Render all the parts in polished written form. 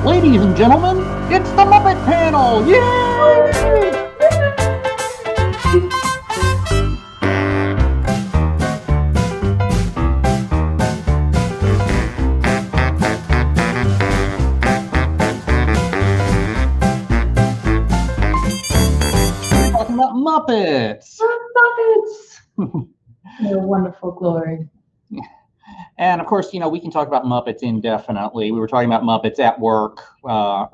Ladies and gentlemen, it's the Muppet panel! Yay! We're talking about Muppets! Muppets! Their wonderful glory. And of course, we can talk about Muppets indefinitely. We were talking about Muppets at work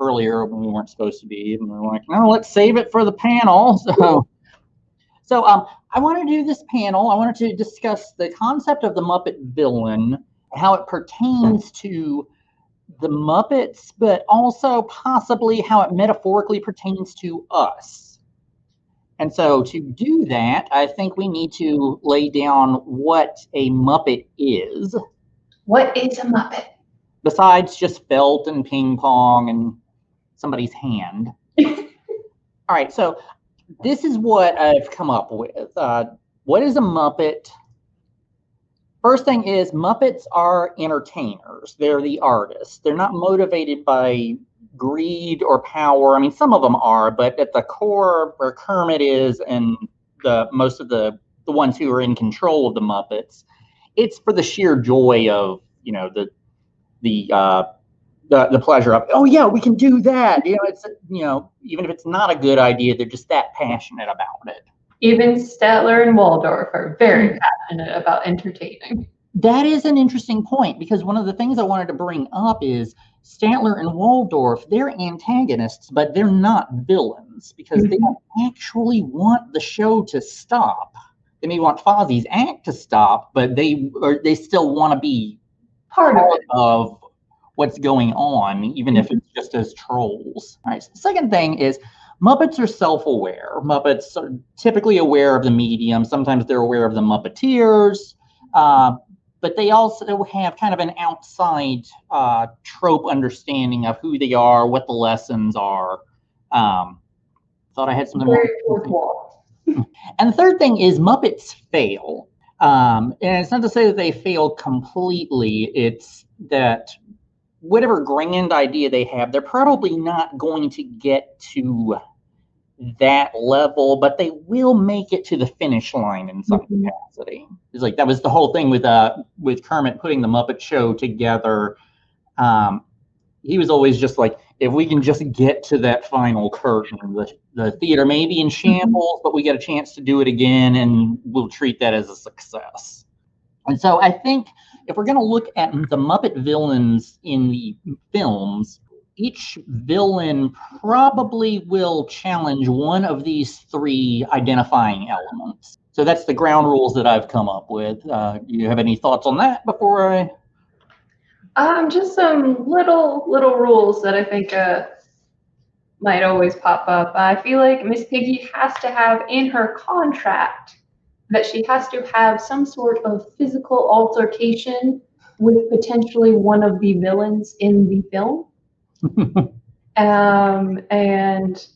earlier when we weren't supposed to be, and we were like, no, let's save it for the panel. So I wanted to do this panel. I wanted to discuss the concept of the Muppet villain, how it pertains to the Muppets, but also possibly how it metaphorically pertains to us. And so to do that, I think we need to lay down what a Muppet is. What is a Muppet? Besides just felt and ping pong and somebody's hand. All right, so this is what I've come up with. What is a Muppet? First thing is Muppets are entertainers. They're the artists. They're not motivated by greed or power. I mean, some of them are, but at the core where Kermit is and most of the ones who are in control of the Muppets, it's for the sheer joy of, the pleasure of, oh yeah, we can do that. It's, even if it's not a good idea, they're just that passionate about it. Even Statler and Waldorf are very passionate about entertaining. That is an interesting point, because one of the things I wanted to bring up is Statler and Waldorf, they're antagonists, but they're not villains, because they don't actually want the show to stop. They may want Fozzie's act to stop, but they still want to be part of what's going on, even if it's just as trolls. All right. So the second thing is Muppets are self-aware. Muppets are typically aware of the medium. Sometimes they're aware of the Muppeteers, but they also have kind of an outside trope understanding of who they are, what the lessons are. Thought I had something more. And the third thing is Muppets fail. And it's not to say that they fail completely. It's that whatever grand idea they have, they're probably not going to get to that level, but they will make it to the finish line in some capacity. It's like that was the whole thing with Kermit putting the Muppet Show together. He was always just like, if we can just get to that final curtain, the theater may be in shambles, but we get a chance to do it again, and we'll treat that as a success. And so I think if we're going to look at the Muppet villains in the films, each villain probably will challenge one of these three identifying elements. So that's the ground rules that I've come up with. Do you have any thoughts on that before I... Just some little rules that I think might always pop up. I feel like Miss Piggy has to have in her contract that she has to have some sort of physical altercation with potentially one of the villains in the film. And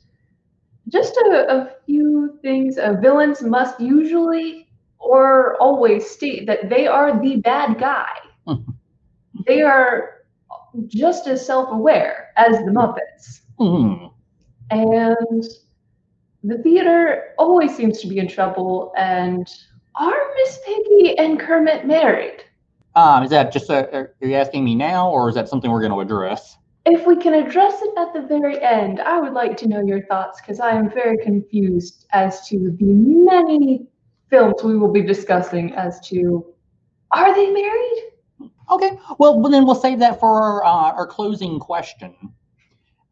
just a few things. Villains must usually or always state that they are the bad guy. They are just as self-aware as the Muppets. And the theater always seems to be in trouble. And are Miss Piggy and Kermit married? Is that just are you asking me now, or is that something we're going to address? If we can address it at the very end, I would like to know your thoughts, because I am very confused as to the many films we will be discussing as to, are they married? Okay, well then we'll save that for our closing question.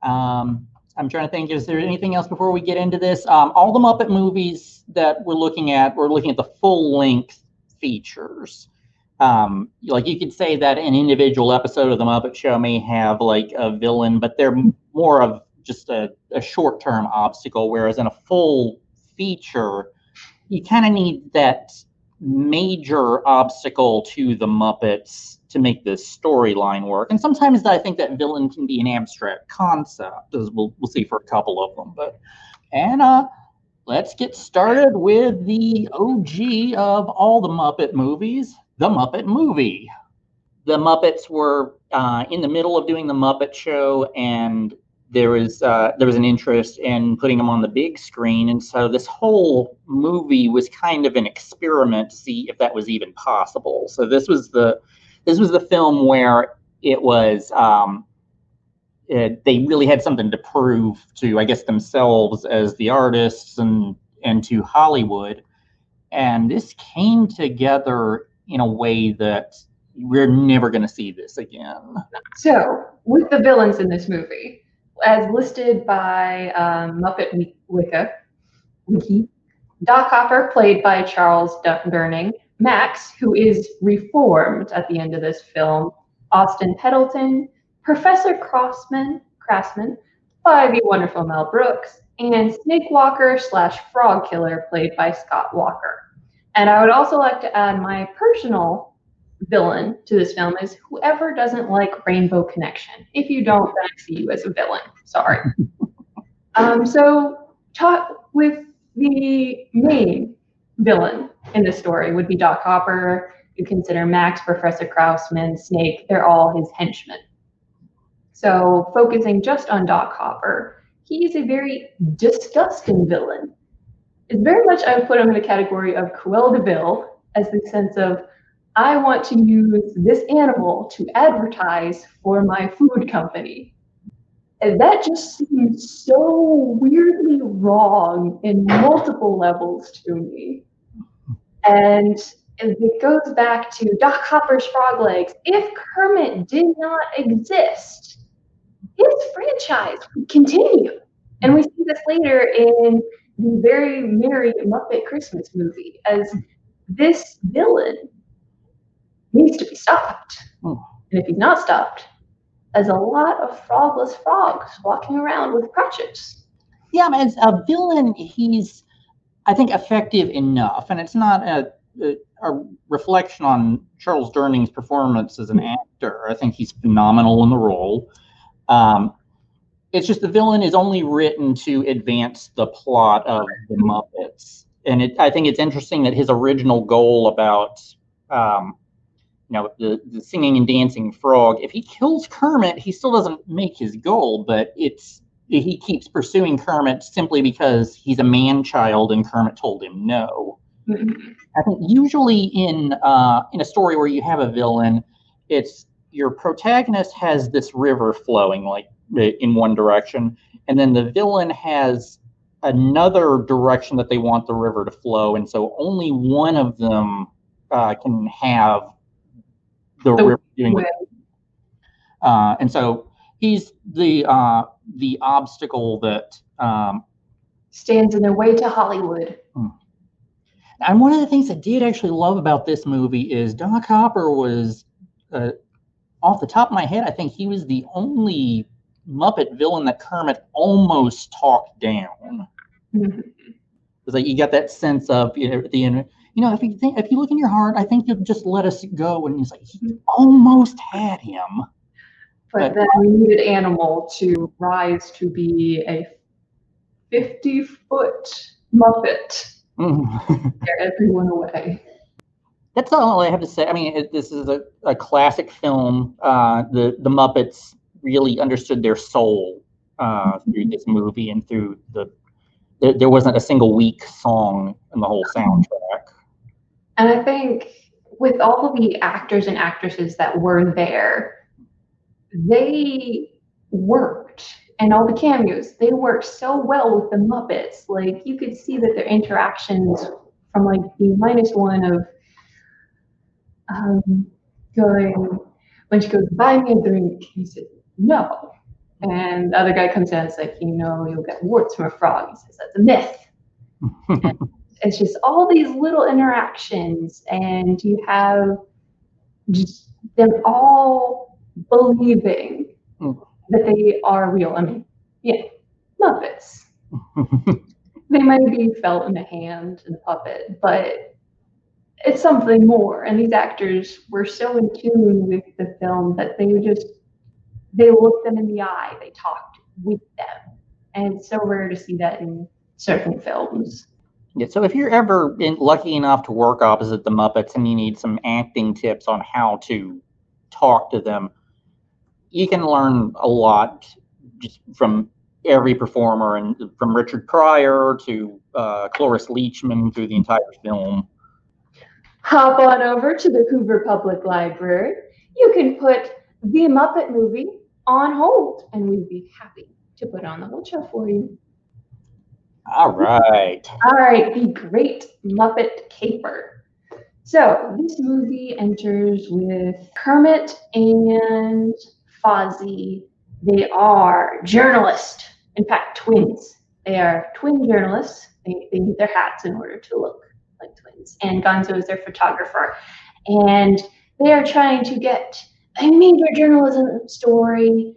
I'm trying to think, is there anything else before we get into this? All the Muppet movies that we're looking at the full-length features. Like you could say that an individual episode of the Muppet Show may have like a villain, but they're more of just a short-term obstacle, whereas in a full feature, you kind of need that major obstacle to the Muppets to make this storyline work. And sometimes I think that villain can be an abstract concept, as we'll see for a couple of them. Let's get started with the OG of all the Muppet movies, the Muppet movie. The Muppets were in the middle of doing the Muppet Show, and there was an interest in putting them on the big screen, and so this whole movie was kind of an experiment to see if that was even possible. So this was the film where it was they really had something to prove to, I guess, themselves as the artists and to Hollywood, and this came together in a way that we're never going to see this again. So, with the villains in this movie, as listed by Muppet Wiki, Doc Hopper, played by Charles Durning, Max, who is reformed at the end of this film, Austin Pendleton, Professor Craftsman, by the wonderful Mel Brooks, and Snake Walker / Frog Killer, played by Scott Walker. And I would also like to add my personal villain to this film is whoever doesn't like Rainbow Connection. If you don't, then I see you as a villain. Sorry. So talk with the main villain in the story would be Doc Hopper. You consider Max, Professor Krausman, Snake, they're all his henchmen. So focusing just on Doc Hopper, he's a very disgusting villain. It's very much, I would put him in the category of Cruella de Vil, as the sense of, I want to use this animal to advertise for my food company. And that just seems so weirdly wrong in multiple levels to me. And it goes back to Doc Hopper's frog legs. If Kermit did not exist, his franchise would continue. And we see this later in the very merry Muppet Christmas movie, as this villain needs to be stopped. And if he's not stopped, there's a lot of frogless frogs walking around with crutches. Yeah, as a villain, he's, I think, effective enough, and it's not a reflection on Charles Durning's performance as an actor. I think he's phenomenal in the role. It's just the villain is only written to advance the plot of the Muppets. And I think it's interesting that his original goal about the singing and dancing frog, if he kills Kermit, he still doesn't make his goal, but he keeps pursuing Kermit simply because he's a man-child and Kermit told him no. Mm-hmm. I think usually in a story where you have a villain, it's your protagonist has this river flowing like in one direction, and then the villain has another direction that they want the river to flow, and so only one of them can have the river doing it. And so he's the obstacle that stands in their way to Hollywood. And one of the things I did actually love about this movie is Doc Hopper was, off the top of my head, I think he was the only Muppet villain that Kermit almost talked down. Mm-hmm. It's like you got that sense of, at the end, if you look in your heart, I think you'll just let us go. And he's like, he almost had him. But then we needed Animal to rise to be a 50-foot Muppet. Scare everyone away. That's all I have to say. I mean, this is a classic film. The Muppets really understood their soul through this movie and through there wasn't a single weak song in the whole soundtrack. And I think with all of the actors and actresses that were there, they worked. And all the cameos, they worked so well with the Muppets. Like, you could see that their interactions from like the -1 of going, when she goes, buy me a drink, he says, no. And the other guy comes in and is like, you'll get warts from a frog. He says, that's a myth. And it's just all these little interactions, and you have just them all believing that they are real. I mean, yeah, Muppets. They might be felt in the hand and the puppet, but it's something more. And these actors were so in tune with the film that they looked them in the eye, they talked with them. And it's so rare to see that in certain films. Yeah, so if you're ever lucky enough to work opposite the Muppets and you need some acting tips on how to talk to them, you can learn a lot just from every performer, and from Richard Pryor to Cloris Leachman through the entire film. Hop on over to the Hoover Public Library. You can put the Muppet movie on hold, and we'd be happy to put on the whole show for you. All right. All right, the Great Muppet Caper. So this movie enters with Kermit and Fozzie. They are journalists, in fact, twins. They are twin journalists. They need their hats in order to look like twins. And Gonzo is their photographer. And they are trying to get a major journalism story.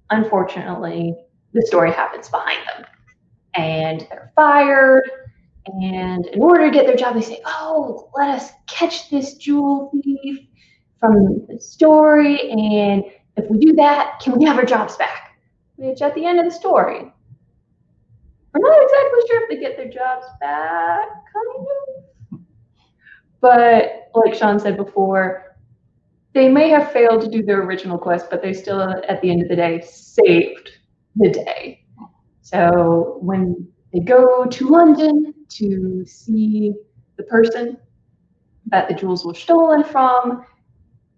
Unfortunately, the story happens behind them. And they're fired. And in order to get their job, they say, oh, let us catch this jewel thief from the story. And if we do that, can we have our jobs back? Which at the end of the story, we're not exactly sure if they get their jobs back, kind of. But like Sean said before, they may have failed to do their original quest, but they still, at the end of the day, saved the day. So when they go to London to see the person that the jewels were stolen from,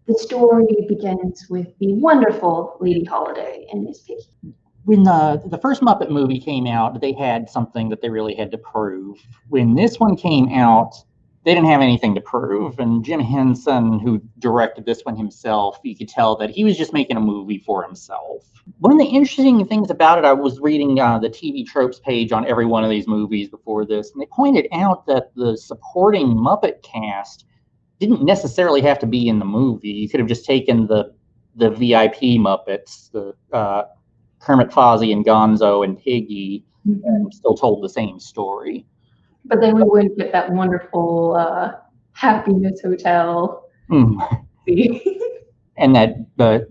the story begins with the wonderful Lady Holiday and Miss Piggy. When the first Muppet movie came out, they had something that they really had to prove. When this one came out, they didn't have anything to prove. And Jim Henson, who directed this one himself, you could tell that he was just making a movie for himself. One of the interesting things about it, I was reading the TV tropes page on every one of these movies before this, and they pointed out that the supporting Muppet cast didn't necessarily have to be in the movie. You could have just taken the VIP Muppets, the Kermit, Fozzie, and Gonzo and Piggy, and still told the same story. But then we wouldn't get that wonderful Happiness Hotel. And that the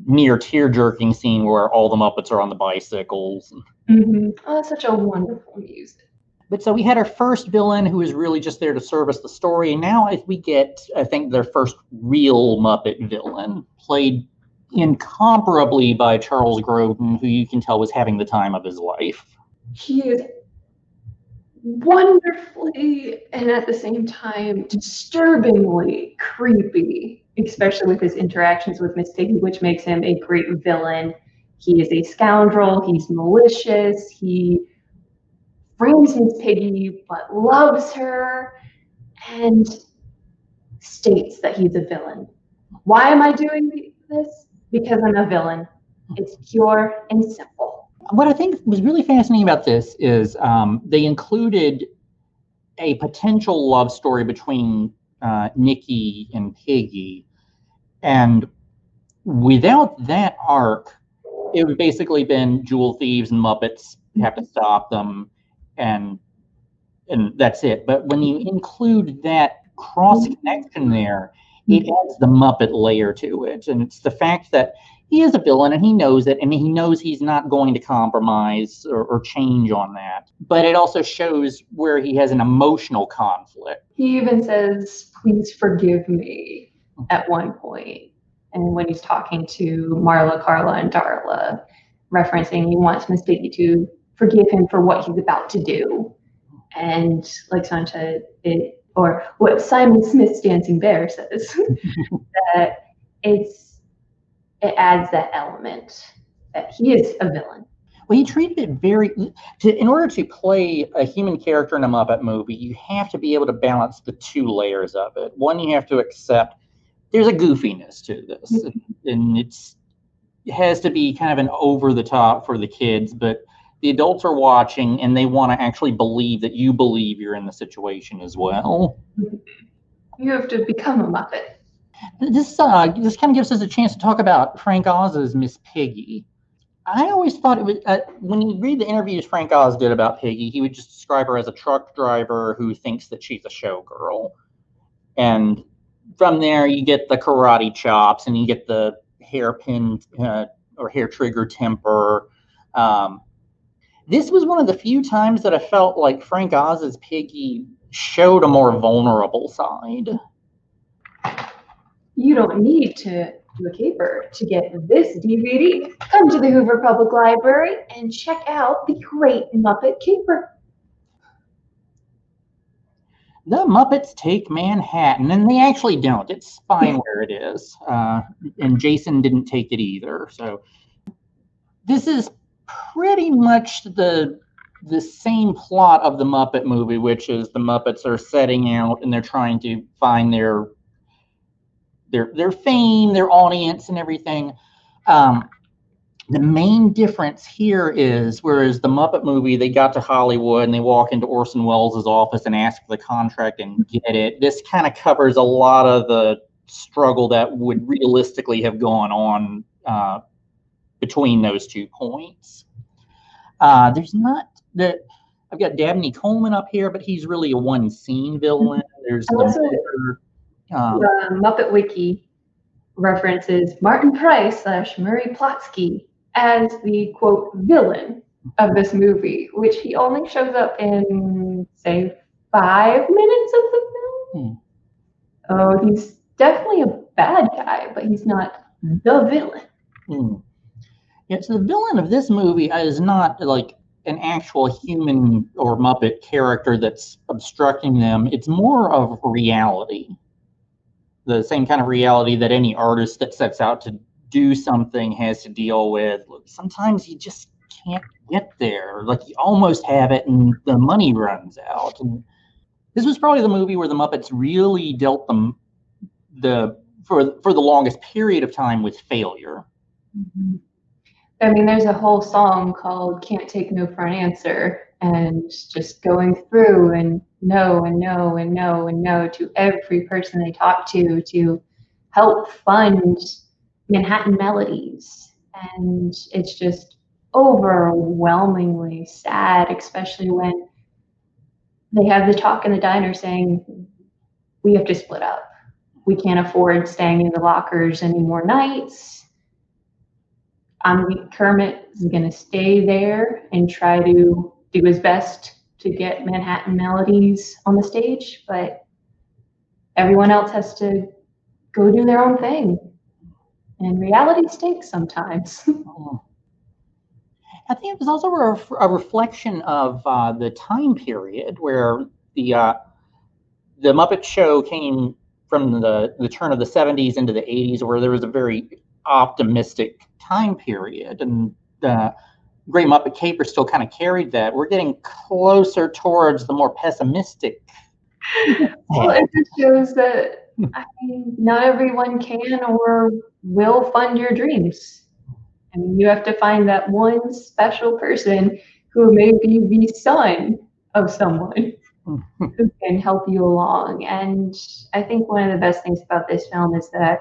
near tear-jerking scene where all the Muppets are on the bicycles. Oh, that's such a wonderful music. But so we had our first villain who is really just there to service the story. And now we get, I think, their first real Muppet villain, played incomparably by Charles Grodin, who you can tell was having the time of his life. He is wonderfully and at the same time disturbingly creepy, especially with his interactions with Miss Piggy, which makes him a great villain. He is a scoundrel. He's malicious. He frames Miss Piggy but loves her and states that he's a villain. Why am I doing this? Because I'm a villain. It's pure and simple. What I think was really fascinating about this is they included a potential love story between Nikki and Piggy. And without that arc, it would basically been jewel thieves and Muppets have to stop them, and that's it. But when you include that cross connection there, it adds the Muppet layer to it. And it's the fact that he is a villain and he knows it, and he knows he's not going to compromise or change on that. But it also shows where he has an emotional conflict. He even says, please forgive me at one point. And when he's talking to Marla, Carla, and Darla, referencing he wants Miss Piggy to forgive him for what he's about to do. And like Sancha, or what Simon Smith's Dancing Bear says, that it adds that element that he is a villain. Well, he treated it in order to play a human character in a Muppet movie, you have to be able to balance the two layers of it. One, you have to accept there's a goofiness to this, and it has to be kind of an over the top for the kids, but the adults are watching and they want to actually believe that you believe you're in the situation as well. You have to become a Muppet. This kind of gives us a chance to talk about Frank Oz's Miss Piggy. I always thought it was, when you read the interviews Frank Oz did about Piggy, he would just describe her as a truck driver who thinks that she's a showgirl. And from there, you get the karate chops and you get the hairpin or hair trigger temper. This was one of the few times that I felt like Frank Oz's Piggy showed a more vulnerable side. You don't need to to a caper to get this DVD. Come to the Hoover Public Library and check out the Great Muppet Caper. The Muppets take Manhattan, and they actually don't. It's fine where it is. And Jason didn't take it either. So this is pretty much the same plot of the Muppet movie, which is the Muppets are setting out and they're trying to find their fame, their audience, and everything. The main difference here is, whereas the Muppet movie, they got to Hollywood and they walk into Orson Welles' office and ask for the contract and get it. This kind of covers a lot of the struggle that would realistically have gone on between those 2 points. There's not the. I've got Dabney Coleman up here, but he's really a one-scene villain. There's the Muppet Wiki references Martin Price / Murray Plotsky as the, quote, villain of this movie, which he only shows up in, say, 5 minutes of the film. Oh, he's definitely a bad guy, but he's not the villain. Yeah, so the villain of this movie is not like an actual human or Muppet character that's obstructing them. It's more of reality. The same kind of reality that any artist that sets out to do something has to deal with. Sometimes you just can't get there. Like, you almost have it and the money runs out. And this was probably the movie where the Muppets really dealt them for the longest period of time with failure. Mm-hmm. I mean, there's a whole song called Can't Take No for an Answer, and just going through and no and no and no and no to every person they talk to help fund Manhattan Melodies. And it's just overwhelmingly sad, especially when they have the talk in the diner saying, we have to split up. We can't afford staying in the lockers any more nights. Kermit is going to stay there and try to do his best to get Manhattan Melodies on the stage, but everyone else has to go do their own thing. And reality stinks sometimes. I think it was also a reflection of the time period where the Muppet Show came from the turn of the 70s into the 80s, where there was a very optimistic time period, and Great Muppet Caper still kind of carried that. We're getting closer towards the more pessimistic. Well, it just shows that not everyone can or will fund your dreams. I mean, you have to find that one special person who may be the son of someone who can help you along. And I think one of the best things about this film is that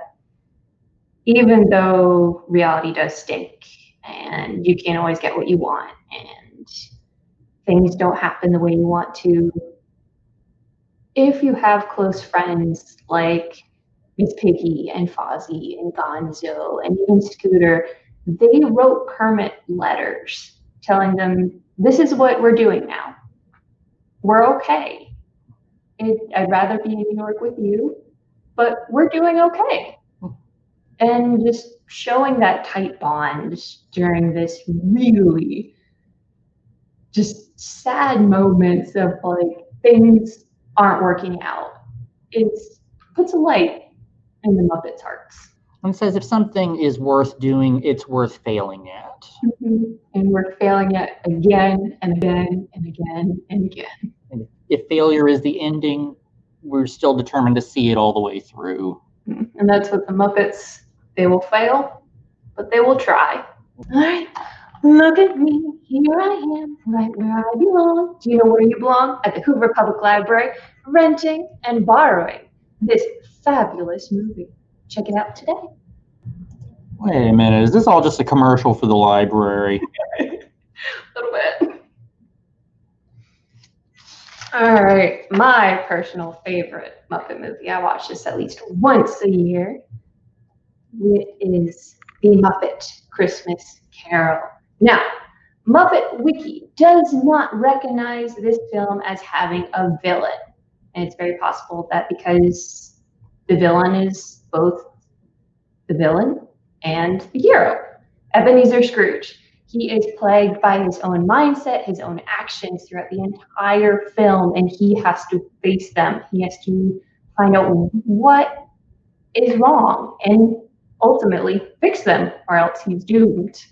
even though reality does stink and you can't always get what you want and things don't happen the way you want to, if you have close friends like Miss Piggy and Fozzie and Gonzo and even Scooter, they wrote Kermit letters telling them, this is what we're doing now. We're okay. I'd rather be in New York with you, but we're doing okay. And just showing that tight bond during this really just sad moments of like things aren't working out. It puts a light in the Muppets' hearts. And says if something is worth doing, it's worth failing at. Mm-hmm. And we're failing at again and again and again and again. And if failure is the ending, we're still determined to see it all the way through. And that's what the Muppets, they will fail, but they will try. All right, look at me. Here I am, right where I belong. Do you know where you belong? At the Hoover Public Library, renting and borrowing this fabulous movie. Check it out today. Wait a minute, is this all just a commercial for the library? A little bit. All right, my personal favorite Muppet movie. I watch this at least once a year. It is The Muppet Christmas Carol. Now, Muppet Wiki does not recognize this film as having a villain. And it's very possible that because the villain is both the villain and the hero, Ebenezer Scrooge. He is plagued by his own mindset, his own actions throughout the entire film, and he has to face them. He has to find out what is wrong and ultimately fix them, or else he's doomed.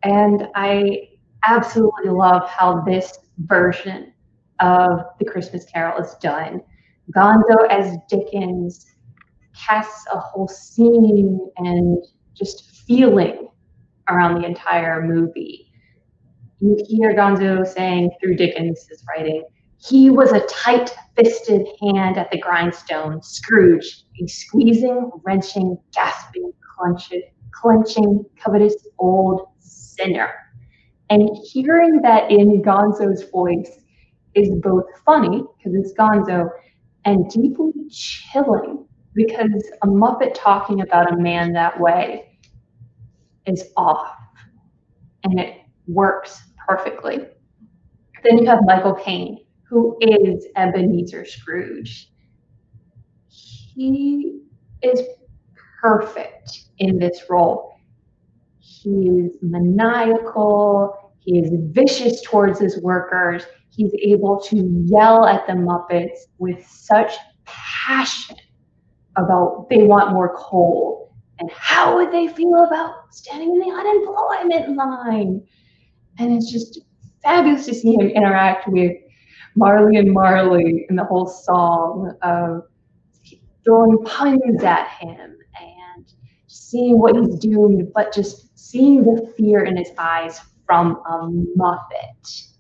And I absolutely love how this version of The Christmas Carol is done. Gonzo as Dickens casts a whole scene and just feeling around the entire movie. You hear Gonzo saying through Dickens' writing, "He was a tight-fisted hand at the grindstone, Scrooge, a squeezing, wrenching, gasping, clenching, covetous old sinner." And hearing that in Gonzo's voice is both funny, because it's Gonzo, and deeply chilling, because a Muppet talking about a man that way is off, and it works perfectly. Then you have Michael Caine, who is Ebenezer Scrooge. He is perfect in this role. He is maniacal. He is vicious towards his workers. He's able to yell at the Muppets with such passion about they want more coal and how would they feel about standing in the unemployment line. And it's just fabulous to see him interact with Marley and Marley in the whole song of throwing puns at him and seeing what he's doing, but just seeing the fear in his eyes from a Muppet.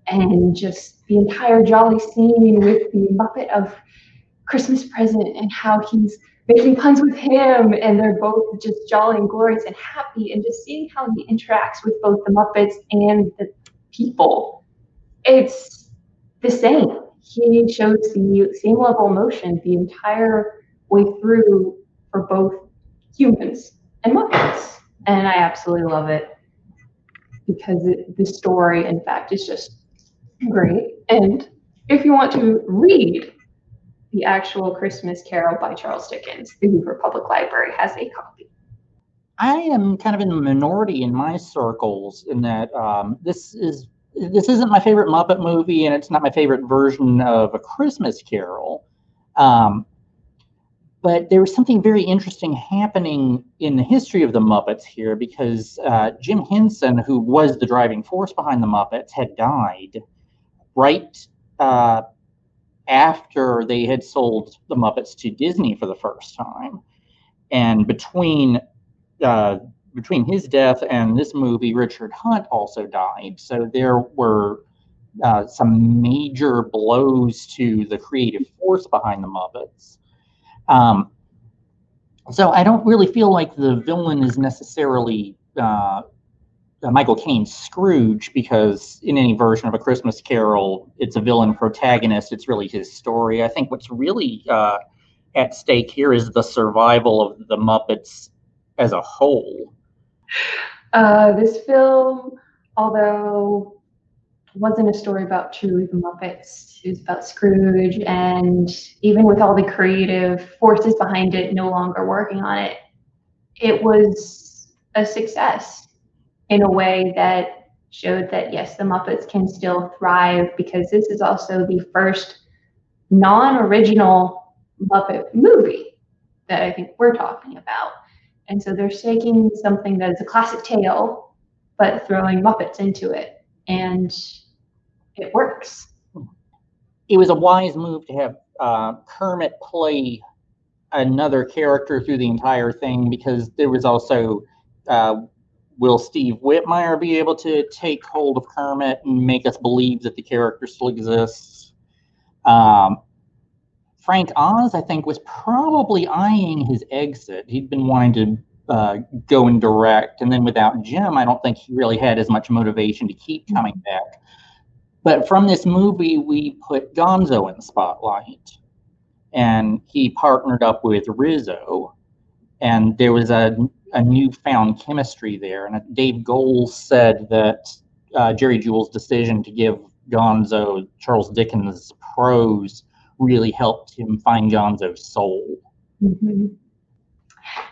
And just the entire jolly scene with the Muppet of Christmas Present and how he's making puns with him, and they're both just jolly and glorious and happy, and just seeing how he interacts with both the Muppets and the people. It's the same. He shows the same level of emotion the entire way through for both humans and Muppets. And I absolutely love it because the story, in fact, is just great. And if you want to read the actual Christmas Carol by Charles Dickens, the Hoover Public Library has a copy. I am kind of in the minority in my circles in that this isn't my favorite Muppet movie, and it's not my favorite version of A Christmas Carol. But there was something very interesting happening in the history of the Muppets here, because Jim Henson, who was the driving force behind the Muppets, had died right after they had sold the Muppets to Disney for the first time. And between his death and this movie, Richard Hunt also died. So there were some major blows to the creative force behind the Muppets. So I don't really feel like the villain is necessarily Michael Caine's Scrooge, because in any version of A Christmas Carol, it's a villain protagonist. It's really his story. I think what's really at stake here is the survival of the Muppets as a whole. This film, although wasn't a story about truly the Muppets, it was about Scrooge, and even with all the creative forces behind it no longer working on it, it was a success in a way that showed that yes, the Muppets can still thrive, because this is also the first non-original Muppet movie that I think we're talking about. And so they're taking something that is a classic tale, but throwing Muppets into it, and it works. It was a wise move to have Kermit play another character through the entire thing, because there was also will Steve Whitmire be able to take hold of Kermit and make us believe that the character still exists? Frank Oz, I think, was probably eyeing his exit. He'd been wanting to go and direct, and then without Jim, I don't think he really had as much motivation to keep coming back. But from this movie, we put Gonzo in the spotlight, and he partnered up with Rizzo, and there was a newfound chemistry there. And Dave Goelz said that Jerry Juhl's decision to give Gonzo Charles Dickens' prose really helped him find Gonzo's soul. Mm-hmm.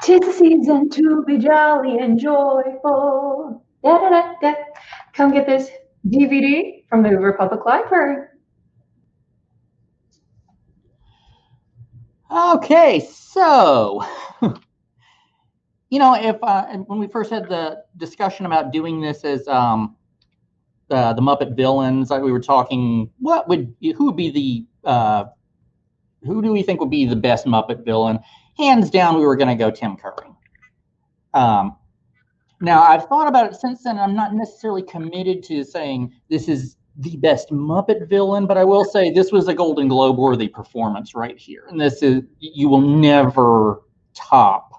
'Tis the season to be jolly and joyful. Da, da, da, da. Come get this DVD from the Hoover Public Library. Okay, so if when we first had the discussion about doing this as the Muppet villains, like we were talking, who do we think would be the best Muppet villain? Hands down, we were going to go Tim Curry. Now, I've thought about it since then. I'm not necessarily committed to saying this is the best Muppet villain, but I will say this was a Golden Globe worthy performance right here. And you will never top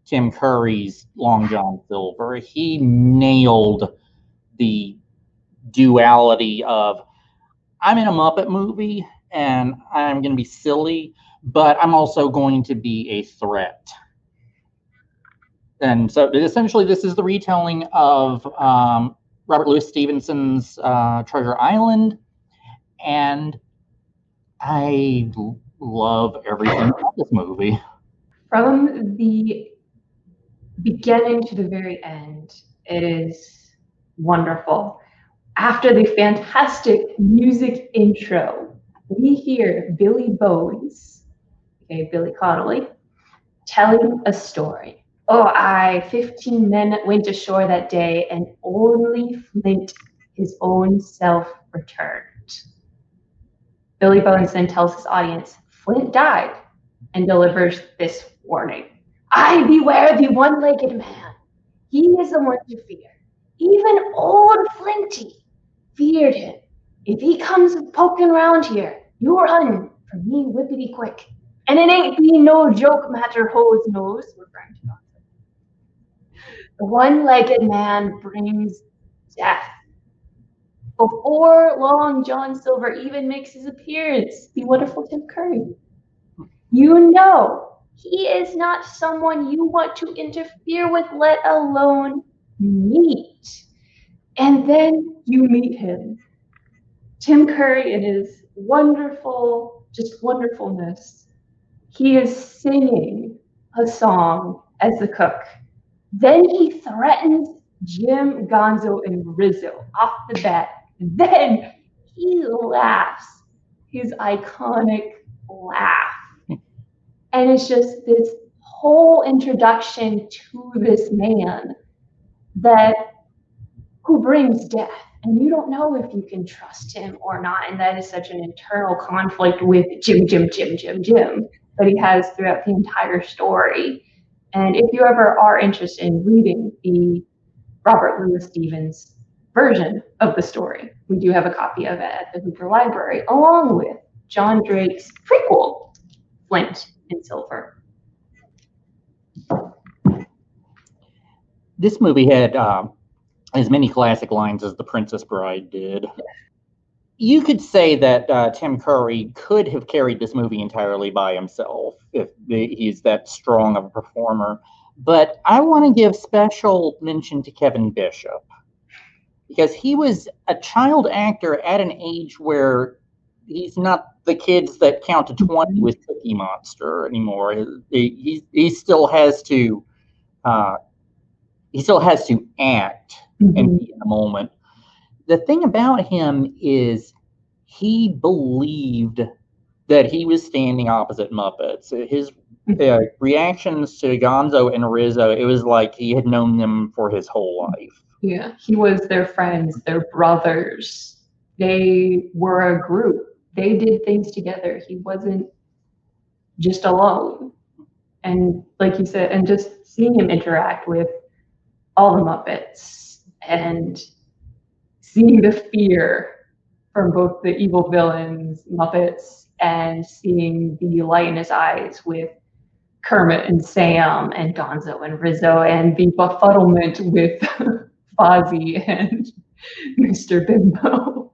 Tim Curry's Long John Silver. He nailed the duality of, I'm in a Muppet movie and I'm going to be silly, but I'm also going to be a threat. And so essentially this is the retelling of Robert Louis Stevenson's Treasure Island. And I love everything about this movie. From the beginning to the very end, it is wonderful. After the fantastic music intro, we hear Billy Bones, okay, Billy Connolly, telling a story. 15 men went ashore that day, and only Flint, his own self, returned. Billy Bones then tells his audience, Flint died, and delivers this warning. I beware the one-legged man. He is the one to fear. Even old Flinty feared him. If he comes poking around here, you run from me whippity quick. And it ain't be no joke matter hoes knows, referring to God. The one-legged man brings death. Before Long John Silver even makes his appearance, the wonderful Tim Curry, you know he is not someone you want to interfere with, let alone meet. And then you meet him. Tim Curry, in his wonderful, just wonderfulness, he is singing a song as the cook. Then he threatens Jim, Gonzo, and Rizzo off the bat. Then he laughs his iconic laugh. And it's just this whole introduction to this man who brings death. And you don't know if you can trust him or not. And that is such an internal conflict with Jim that he has throughout the entire story. And if you ever are interested in reading the Robert Louis Stevens version of the story, we do have a copy of it at the Hoover Library, along with John Drake's prequel, Flint and Silver. This movie had as many classic lines as The Princess Bride did. You could say that Tim Curry could have carried this movie entirely by himself if he's that strong of a performer. But I want to give special mention to Kevin Bishop, because he was a child actor at an age where he's not the kids that count to 20 with Cookie Monster anymore. He still has to act and be in the moment. The thing about him is he believed that he was standing opposite Muppets. His reactions to Gonzo and Rizzo, it was like he had known them for his whole life. Yeah, he was their friends, their brothers. They were a group. They did things together. He wasn't just alone. And like you said, and just seeing him interact with all the Muppets and seeing the fear from both the evil villains, Muppets, and seeing the light in his eyes with Kermit and Sam and Gonzo and Rizzo, and the befuddlement with Fozzie and Mr. Bimbo.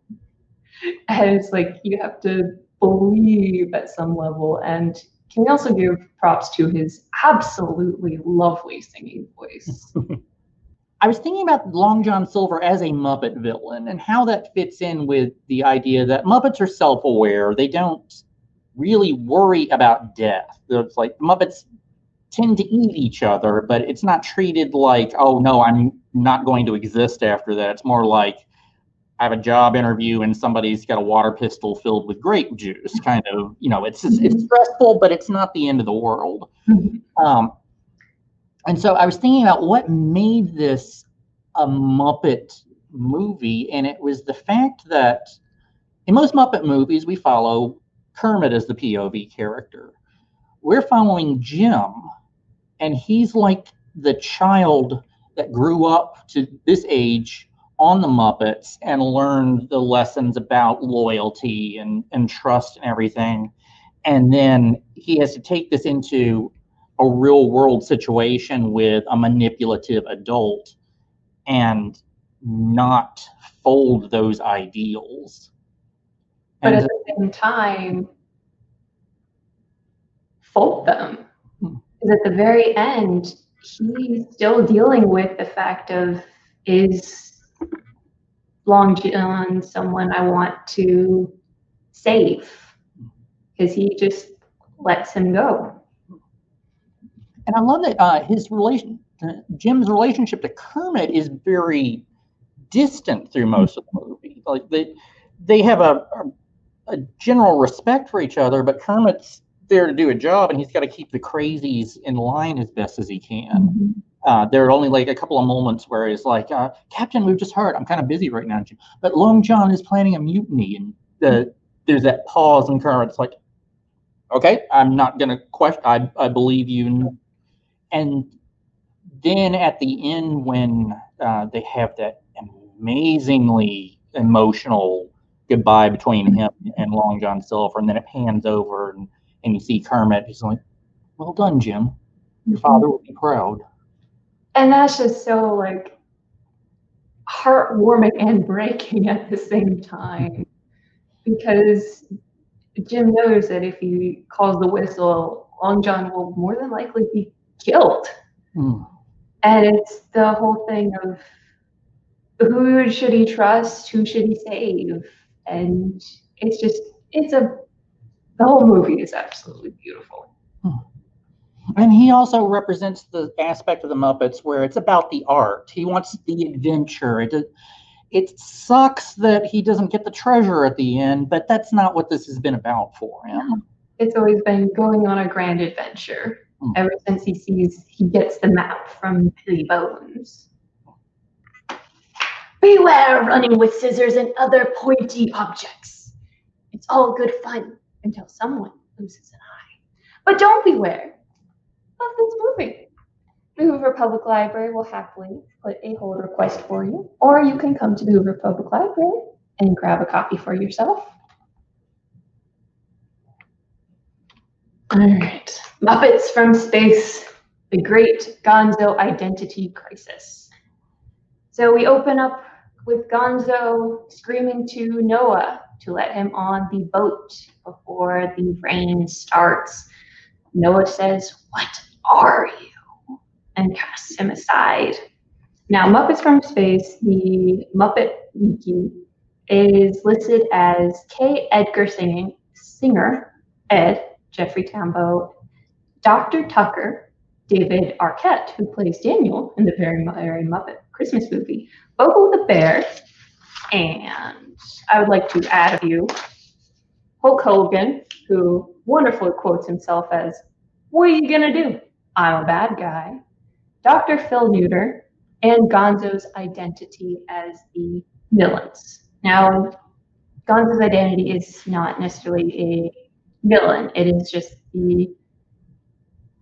And it's like you have to believe at some level. And can we also give props to his absolutely lovely singing voice? I was thinking about Long John Silver as a Muppet villain and how that fits in with the idea that Muppets are self-aware. They don't really worry about death. It's like Muppets tend to eat each other, but it's not treated like, oh no, I'm not going to exist after that. It's more like I have a job interview and somebody's got a water pistol filled with grape juice. Kind of, it's stressful, but it's not the end of the world. And so I was thinking about what made this a Muppet movie, and it was the fact that in most Muppet movies we follow Kermit as the POV character. We're following Jim, and he's like the child that grew up to this age on the Muppets and learned the lessons about loyalty and trust and everything. And then he has to take this into a real world situation with a manipulative adult and not fold those ideals. But at the same time, fold them. Because at the very end, he's still dealing with the fact of, is Long John someone I want to save? Because he just lets him go. And I love that Jim's relationship to Kermit is very distant through most of the movie. Like they have a general respect for each other, but Kermit's there to do a job, and he's got to keep the crazies in line as best as he can. There are only like a couple of moments where he's like, Captain, we've just heard, I'm kind of busy right now, Jim, but Long John is planning a mutiny. And there's that pause, and Kermit's like, okay, I'm not going to question, I believe you. And then at the end, when they have that amazingly emotional goodbye between him and Long John Silver, and then it pans over and you see Kermit, he's like, well done, Jim. Your father will be proud. And that's just so like heartwarming and breaking at the same time, because Jim knows that if he calls the whistle, Long John will more than likely be killed. And it's the whole thing of who should he trust, who should he save, and the whole movie is absolutely beautiful. And he also represents the aspect of the Muppets where it's about the art. He wants the adventure. It sucks that he doesn't get the treasure at the end, but that's not what this has been about for him. It's always been going on a grand adventure ever since he gets the map from Billy Bones. Beware running with scissors and other pointy objects. It's all good fun until someone loses an eye. But don't beware of this movie. The Hoover Public Library will happily put a hold request for you, or you can come to the Hoover Public Library and grab a copy for yourself. All right, Muppets from Space, the Great Gonzo Identity Crisis. So we open up with Gonzo screaming to Noah to let him on the boat before the rain starts. Noah says, "What are you?" and casts him aside. Now, Muppets from Space, the Muppet Wiki, is listed as K. Edgar Singer, Ed, Jeffrey Tambo, Dr. Tucker, David Arquette, who plays Daniel in the very Muppet Christmas movie, Bobo the Bear, and I would like to add a few. Hulk Hogan, who wonderfully quotes himself as, "What are you gonna do? I'm a bad guy." Dr. Phil Neuter, and Gonzo's identity as the villains. Now, Gonzo's identity is not necessarily a villain. It is just the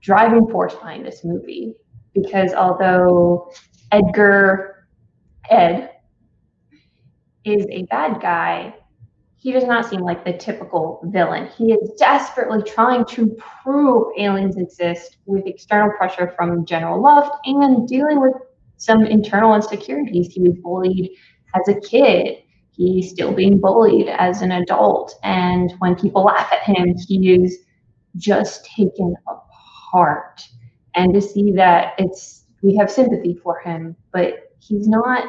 driving force behind this movie. Because although Ed, is a bad guy, he does not seem like the typical villain. He is desperately trying to prove aliens exist with external pressure from General Luft and dealing with some internal insecurities. He was bullied as a kid. He's still being bullied as an adult. And when people laugh at him, he is just taken apart. And to see that we have sympathy for him, but he's not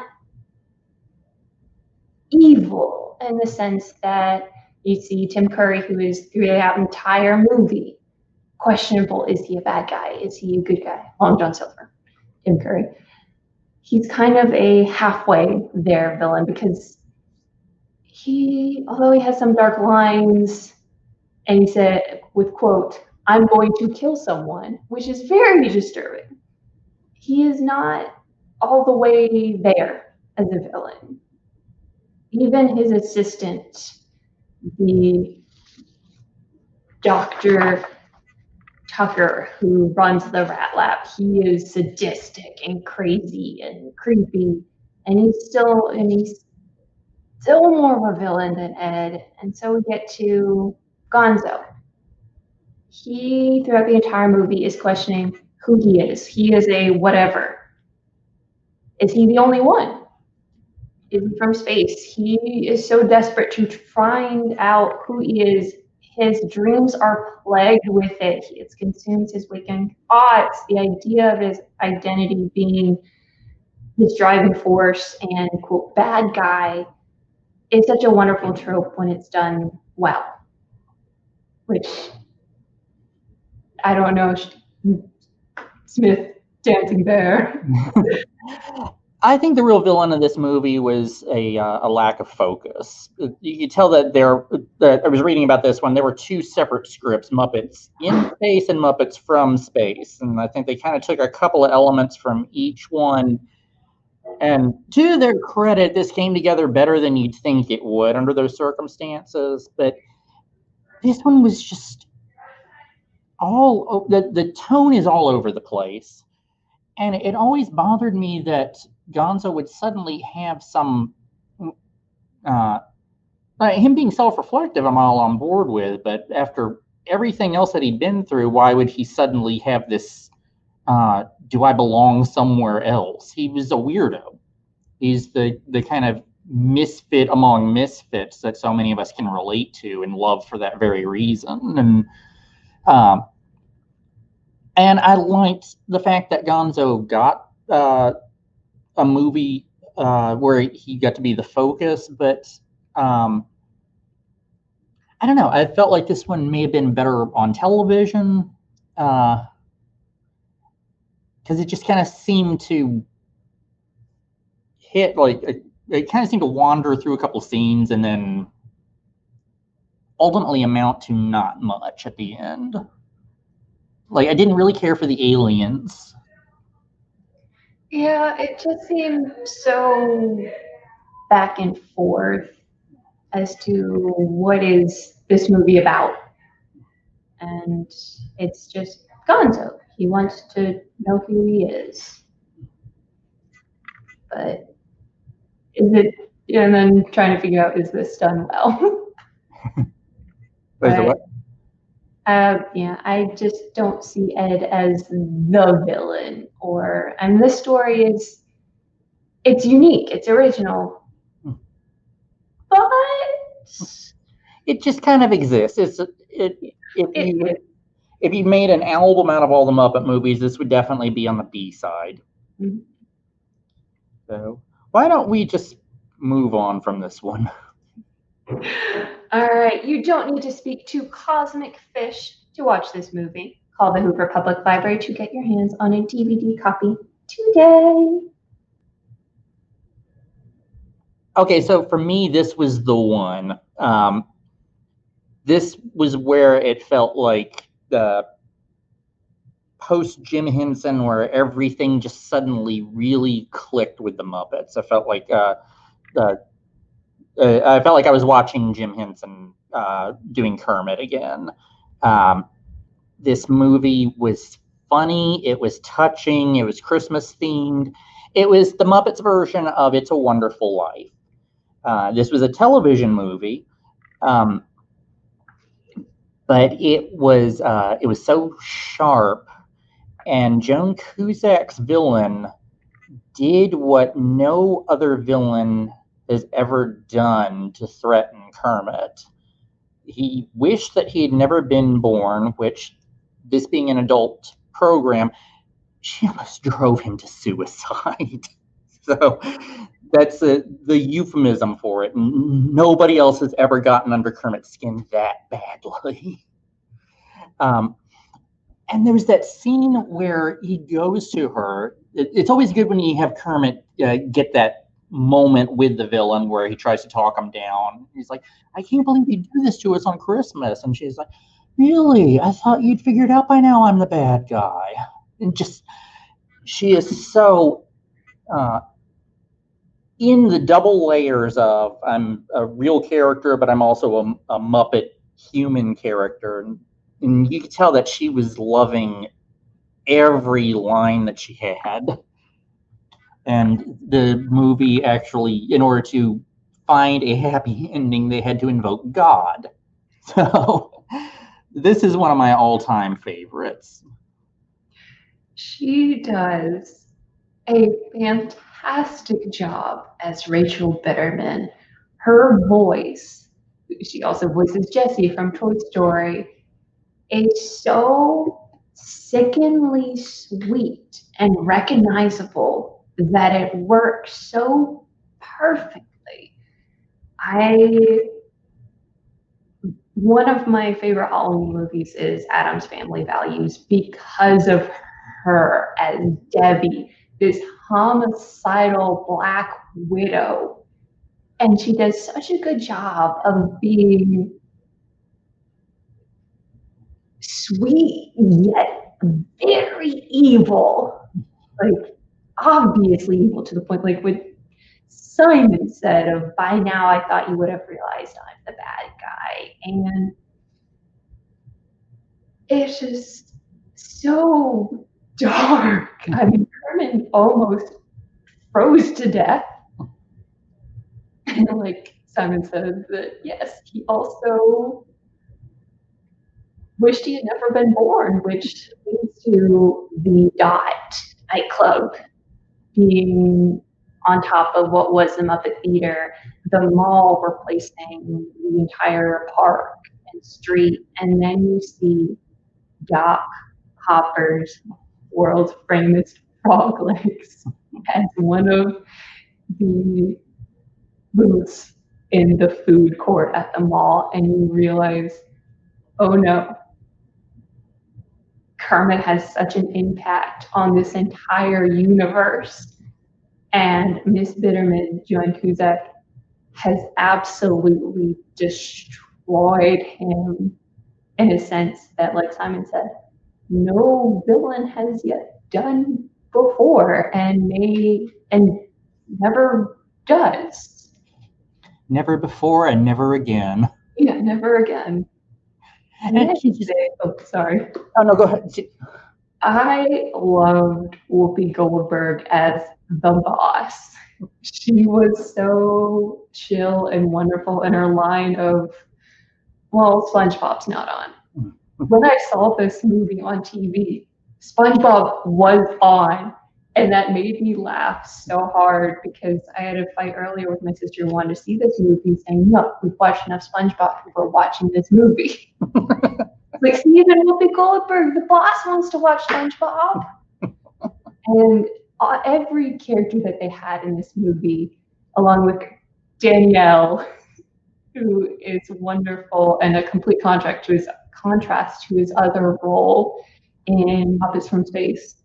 evil in the sense that you see Tim Curry, who is through that entire movie questionable. Is he a bad guy? Is he a good guy? Long John Silver, Tim Curry. He's kind of a halfway there villain because although he has some dark lines, and he said, with quote, "I'm going to kill someone," which is very disturbing. He is not all the way there as a villain. Even his assistant, the Dr. Tucker, who runs the rat lab, he is sadistic and crazy and creepy, and he's still more of a villain than Ed. And so we get to Gonzo. He, throughout the entire movie, is questioning who he is. He is a whatever. Is he the only one? Is he from space? He is so desperate to find out who he is. His dreams are plagued with it. It consumes his waking thoughts. The idea of his identity being his driving force and, quote, bad guy is such a wonderful trope when it's done well. Which, I don't know, Smith dancing bear. I think the real villain of this movie was a lack of focus. You could tell that I was reading about this one. There were two separate scripts, Muppets in Space and Muppets from Space. And I think they kind of took a couple of elements from each one. And to their credit, this came together better than you'd think it would under those circumstances. But this one was just the tone is all over the place. And it always bothered me that Gonzo would suddenly have some, him being self-reflective, I'm all on board with, but after everything else that he'd been through, why would he suddenly have this, do I belong somewhere else? He was a weirdo. He's the kind of misfit among misfits that so many of us can relate to and love for that very reason. And I liked the fact that Gonzo got a movie where he got to be the focus, but I don't know. I felt like this one may have been better on television because it just kind of seemed to hit, like, it kind of seemed to wander through a couple scenes and then ultimately amount to not much at the end. Like, I didn't really care for the aliens. Yeah, it just seemed so back and forth as to what is this movie about. And it's just Gonzo. He wants to know who he is. But is it, and then trying to figure out, is this done well? What? Yeah, I just don't see Ed as the villain, and this story it's unique, it's original, but it just kind of exists. If you made an album out of all the Muppet movies, this would definitely be on the B side. Mm-hmm. So why don't we just move on from this one? All right, you don't need to speak to cosmic fish to watch this movie. Call the Hoover Public Library to get your hands on a DVD copy today. Okay, so for me, this was the one. This was where it felt like the post Jim Henson, where everything just suddenly really clicked with the Muppets. I felt like I was watching Jim Henson doing Kermit again. This movie was funny. It was touching. It was Christmas themed. It was the Muppets version of It's a Wonderful Life. This was a television movie, but it was so sharp, and Joan Cusack's villain did what no other villain has ever done to threaten Kermit. He wished that he had never been born, which, this being an adult program, she almost drove him to suicide. So that's the euphemism for it. Nobody else has ever gotten under Kermit's skin that badly. And there's that scene where he goes to her. It's always good when you have Kermit get that moment with the villain where he tries to talk him down. He's like, I can't believe you do this to us on Christmas. And she's like, really? I thought you'd figured out by now I'm the bad guy. And just, she is so in the double layers of I'm a real character, but I'm also a Muppet human character. And you could tell that she was loving every line that she had. And the movie actually, in order to find a happy ending, they had to invoke God. So this is one of my all-time favorites. She does a fantastic job as Rachel Bitterman. Her voice, she also voices Jessie from Toy Story, is so sickeningly sweet and recognizable that it works so perfectly. One of my favorite Halloween movies is Addams Family Values because of her as Debbie, this homicidal Black widow. And she does such a good job of being sweet yet very evil. Like, obviously evil to the point, like what Simon said of, by now I thought you would have realized I'm the bad guy. And it's just so dark. I mean, Kermit almost froze to death. And like Simon said, that yes, he also wished he had never been born, which leads to the Dot nightclub being on top of what was the Muppet Theater, the mall replacing the entire park and street, and then you see Doc Hopper's world's famous frog legs as one of the booths in the food court at the mall, and you realize, oh no, Kermit has such an impact on this entire universe. And Miss Bitterman, Joan Cusack, has absolutely destroyed him in a sense that, like Simon said, no villain has yet done before and never does. Never before and never again. Yeah, never again. And oh, sorry. Oh, no, go ahead. I loved Whoopi Goldberg as the boss. She was so chill and wonderful in her line of, well, SpongeBob's not on. When I saw this movie on TV, SpongeBob was on, and that made me laugh so hard because I had a fight earlier with my sister who wanted to see this movie, saying, no, we've watched enough SpongeBob, we're watching this movie. Like, see, even Whoopi Goldberg, the boss, wants to watch SpongeBob. And every character that they had in this movie, along with Danielle, who is wonderful and a complete contrast to his other role in Muppets from Space.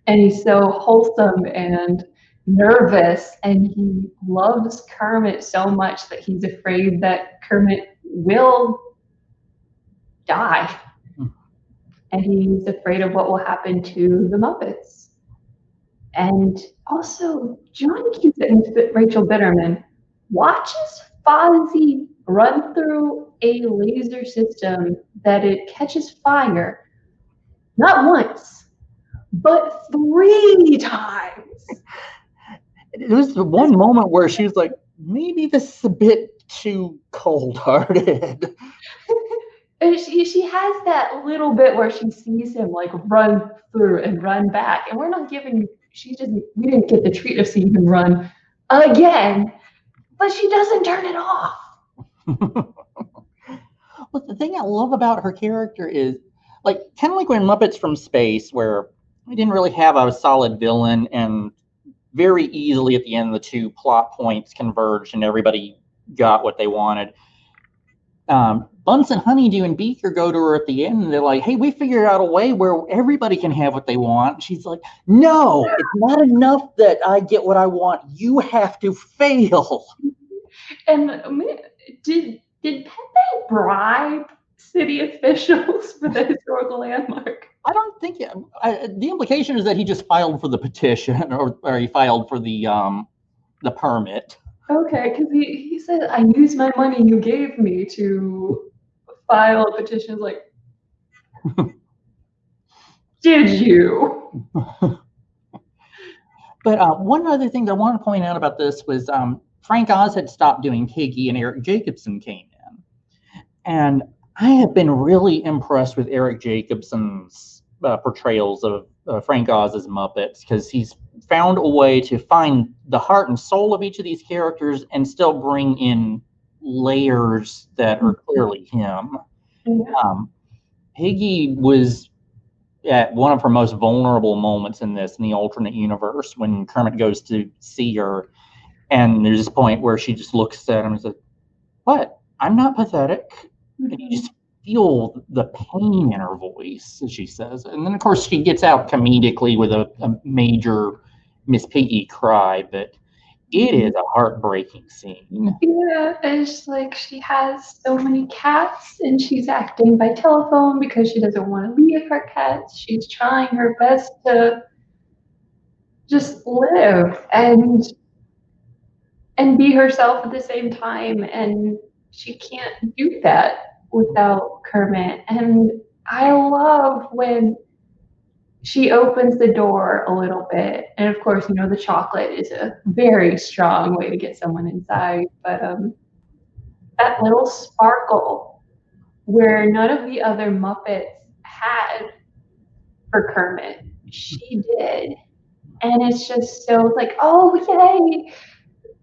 And he's so wholesome and nervous, and he loves Kermit so much that he's afraid that Kermit will die. And he's afraid of what will happen to the Muppets. And also, John Cusack and Rachel Bitterman watches Fozzie run through a laser system that it catches fire, not once, but 3 times. There was the one moment where she was like, maybe this is a bit too cold-hearted. And she has that little bit where she sees him like run through and run back, and we're not giving. We didn't get the treat of seeing him run again, but she doesn't turn it off. Well, the thing I love about her character is, like, kind of like when Muppets from Space, where we didn't really have a solid villain, and very easily at the end, the 2 plot points converged and everybody got what they wanted. Bunsen, Honeydew, and Beaker go to her at the end, and they're like, hey, we figured out a way where everybody can have what they want. She's like, no, it's not enough that I get what I want. You have to fail. And did Pepe bribe city officials for the historical landmark? I don't think the implication is that he just filed for the petition, or he filed for the permit. Okay, because he said, I used my money you gave me to file a petition. Like, did you? But one other thing that I want to point out about this was Frank Oz had stopped doing Piggy, and Eric Jacobson came in. And I have been really impressed with Eric Jacobson's portrayals of Frank Oz's Muppets, because he's found a way to find the heart and soul of each of these characters and still bring in layers that are clearly him. Yeah. Piggy was at one of her most vulnerable moments in this, in the alternate universe, when Kermit goes to see her, and there's this point where she just looks at him and says, what? I'm not pathetic. And you just feel the pain in her voice, as she says. And then, of course, she gets out comedically with a major Miss Piggy cry, but it is a heartbreaking scene. Yeah, it's like she has so many cats, and she's acting by telephone because she doesn't want to leave her cats. She's trying her best to just live and be herself at the same time, and she can't do that without Kermit. And I love when she opens the door a little bit, and of course, you know, the chocolate is a very strong way to get someone inside, but that little sparkle where none of the other Muppets had for Kermit, she did. And it's just so like, oh yay,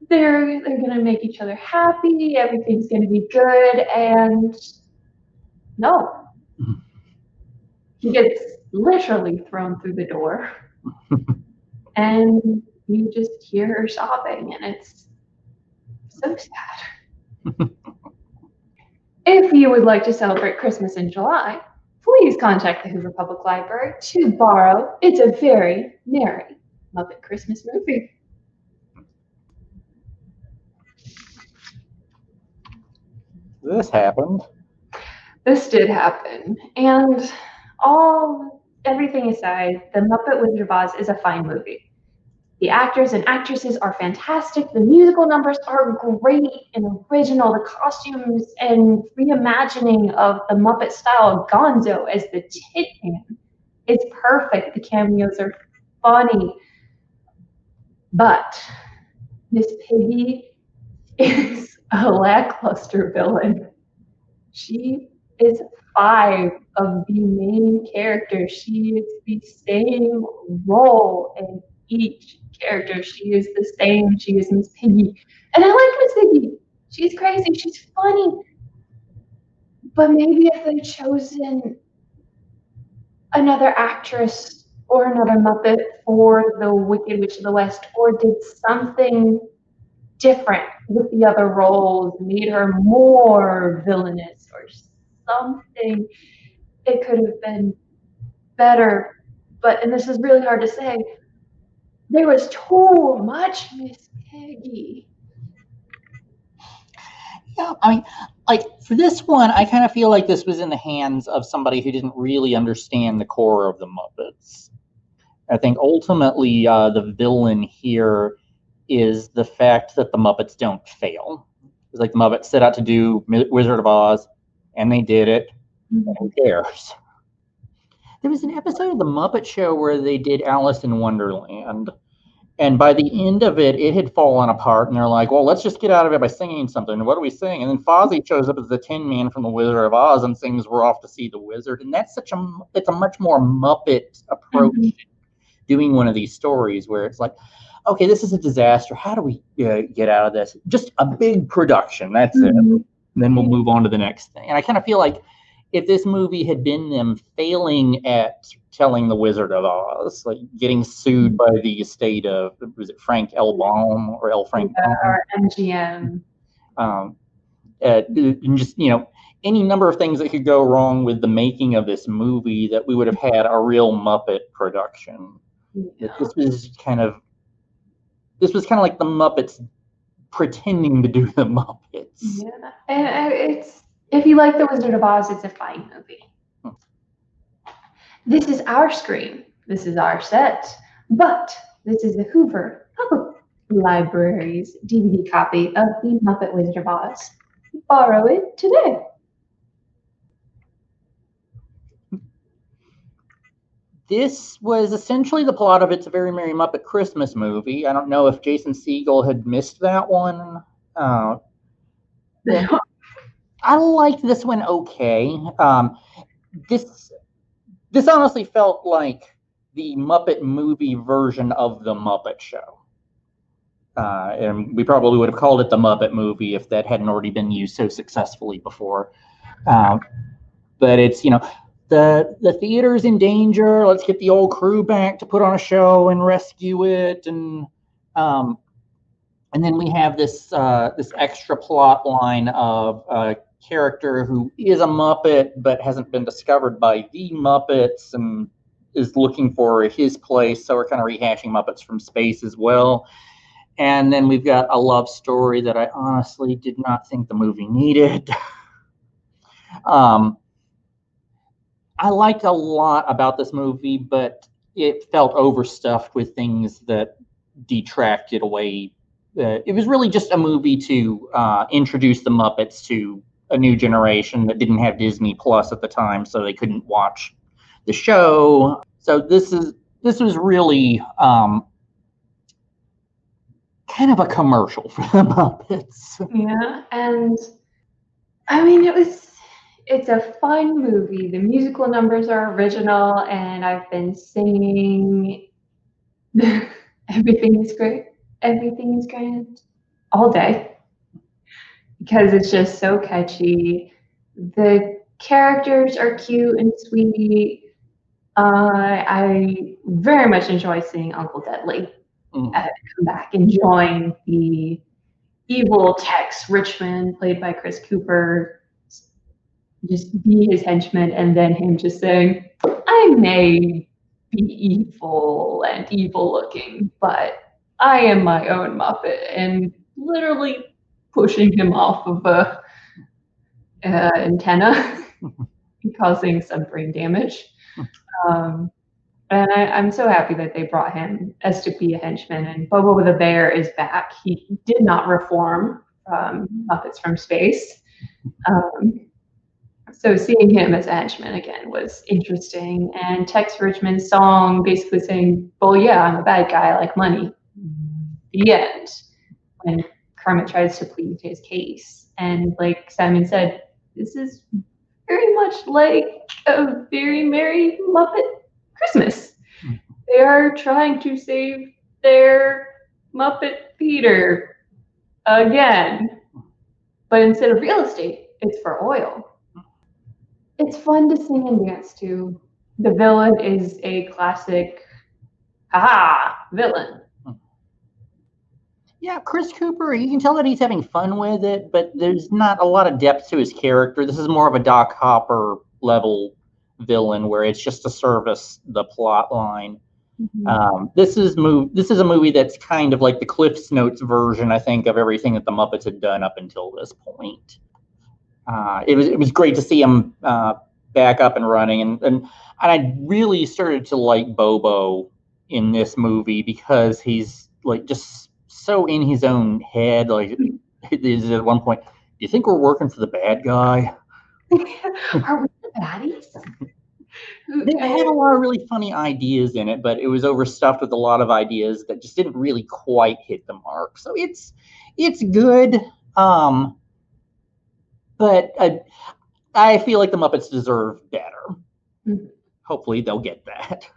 they're gonna make each other happy, everything's gonna be good. And no, he gets literally thrown through the door, and you just hear her sobbing, and it's so sad. If you would like to celebrate Christmas in July, please contact the Hoover Public Library to borrow It's a Very Merry Muppet Christmas Movie. This happened. This did happen. And everything aside, The Muppet Wizard of Oz is a fine movie. The actors and actresses are fantastic. The musical numbers are great and original. The costumes and reimagining of the Muppet style Gonzo as the Tin Man is perfect. The cameos are funny. But Miss Piggy is a lackluster villain. She is 5 of the main characters. She is the same role in each character. She is the same. She is Miss Piggy. And I like Miss Piggy. She's crazy. She's funny. But maybe if they'd chosen another actress or another Muppet for the Wicked Witch of the West, or did something different with the other roles, made her more villainous or something, it could have been better. And this is really hard to say, there was too much Miss Piggy. Yeah, I mean, like, for this one, I kind of feel like this was in the hands of somebody who didn't really understand the core of the Muppets. I think ultimately the villain here is the fact that the Muppets don't fail. It's like the Muppets set out to do Wizard of Oz, and they did it. Mm-hmm. Who cares? There was an episode of The Muppet Show where they did Alice in Wonderland, and by the end of it, it had fallen apart, and they're like, well, let's just get out of it by singing something. What do we sing? And then Fozzie shows up as the Tin Man from the Wizard of Oz and sings We're Off to See the Wizard. And that's it's a much more Muppet approach to doing one of these stories, where it's like, okay, this is a disaster. How do we get out of this? Just a big production. That's it. And then we'll move on to the next thing. And I kind of feel like if this movie had been them failing at telling the Wizard of Oz, like getting sued by the estate of, was it Frank L. Baum or L. Frank Baum? Or MGM. and just, any number of things that could go wrong with the making of this movie, that we would have had a real Muppet production. Yeah. This was kind of like the Muppets pretending to do the Muppets. Yeah, and it's, if you like The Wizard of Oz, it's a fine movie. This is our screen. This is our set. But this is the Hoover Public Library's DVD copy of The Muppet Wizard of Oz. Borrow it today. This was essentially the plot of It's a Very Merry Muppet Christmas Movie. I don't know if Jason Segel had missed that one. I liked this one okay. This honestly felt like the Muppet movie version of The Muppet Show. And we probably would have called it The Muppet Movie if that hadn't already been used so successfully before. But it's, the theater's in danger. Let's get the old crew back to put on a show and rescue it. And then we have this extra plot line of a character who is a Muppet but hasn't been discovered by the Muppets and is looking for his place. So we're kind of rehashing Muppets from Space as well. And then we've got a love story that I honestly did not think the movie needed. I liked a lot about this movie, but it felt overstuffed with things that detracted away. It was really just a movie to introduce the Muppets to a new generation that didn't have Disney Plus at the time, so they couldn't watch the show. So this was really kind of a commercial for the Muppets. Yeah, and I mean, it's a fun movie. The musical numbers are original, and I've been singing Everything is Great, Everything is Grand all day because it's just so catchy. The characters are cute and sweet. I very much enjoy seeing Uncle Deadly come back, enjoying the evil Tex Richmond, played by Chris Cooper, just be his henchman, and then him just saying, I may be evil and evil looking, but I am my own Muppet, and literally pushing him off of a antenna, causing some brain damage. And I'm so happy that they brought him as to be a henchman, and Bobo the Bear is back. He did not reform from Muppets from Space. So seeing him as a henchman again was interesting. And Tex Richmond's song basically saying, well, yeah, I'm a bad guy, I like money. The end. When Kermit tries to plead his case. And like Simon said, this is very much like a very merry Muppet Christmas. They are trying to save their Muppet theater again. But instead of real estate, it's for oil. It's fun to sing and dance to. The villain is a classic, villain. Yeah, Chris Cooper, you can tell that he's having fun with it, but there's not a lot of depth to his character. This is more of a Doc Hopper level villain where it's just to service the plot line. This is a movie that's kind of like the Cliff's Notes version, I think, of everything that the Muppets had done up until this point. It was great to see him back up and running, and I really started to like Bobo in this movie because he's like just so in his own head. Like, at one point, do you think we're working for the bad guy? Are we the baddies? They had a lot of really funny ideas in it, but it was overstuffed with a lot of ideas that just didn't really quite hit the mark. So it's good, but I feel like the Muppets deserve better. Hopefully they'll get that.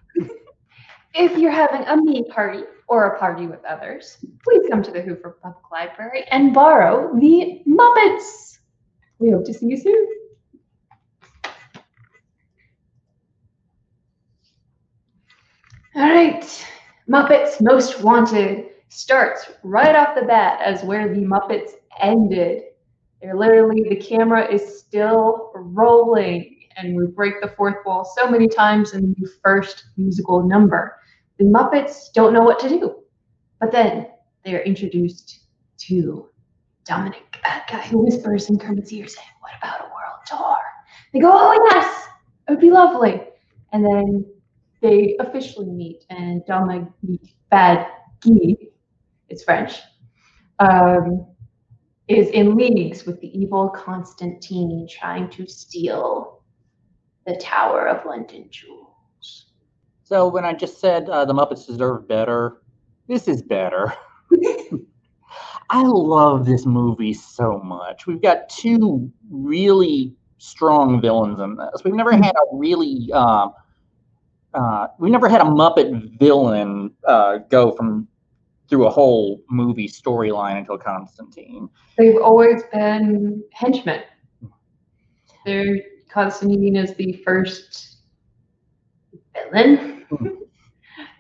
If you're having a me party or a party with others, please come to the Hoover Public Library and borrow the Muppets. We hope to see you soon. All right, Muppets Most Wanted starts right off the bat as where the Muppets ended. They're literally, the camera is still rolling, and we break the fourth wall so many times in the first musical number. The Muppets don't know what to do. But then they are introduced to Dominic, the bad guy, who whispers in Kermit's ear saying, "What about a world tour?" They go, "Oh yes, it would be lovely." And then they officially meet, and Dominic Bad Guy, it's French, is in leagues with the evil Constantine, trying to steal the Tower of London jewels. So when I just said the Muppets deserve better, this is better. I love this movie so much. We've got two really strong villains in this. We've never had a really we've never had a Muppet villain go through a whole movie storyline until Constantine. They've always been henchmen. Constantine is the first villain.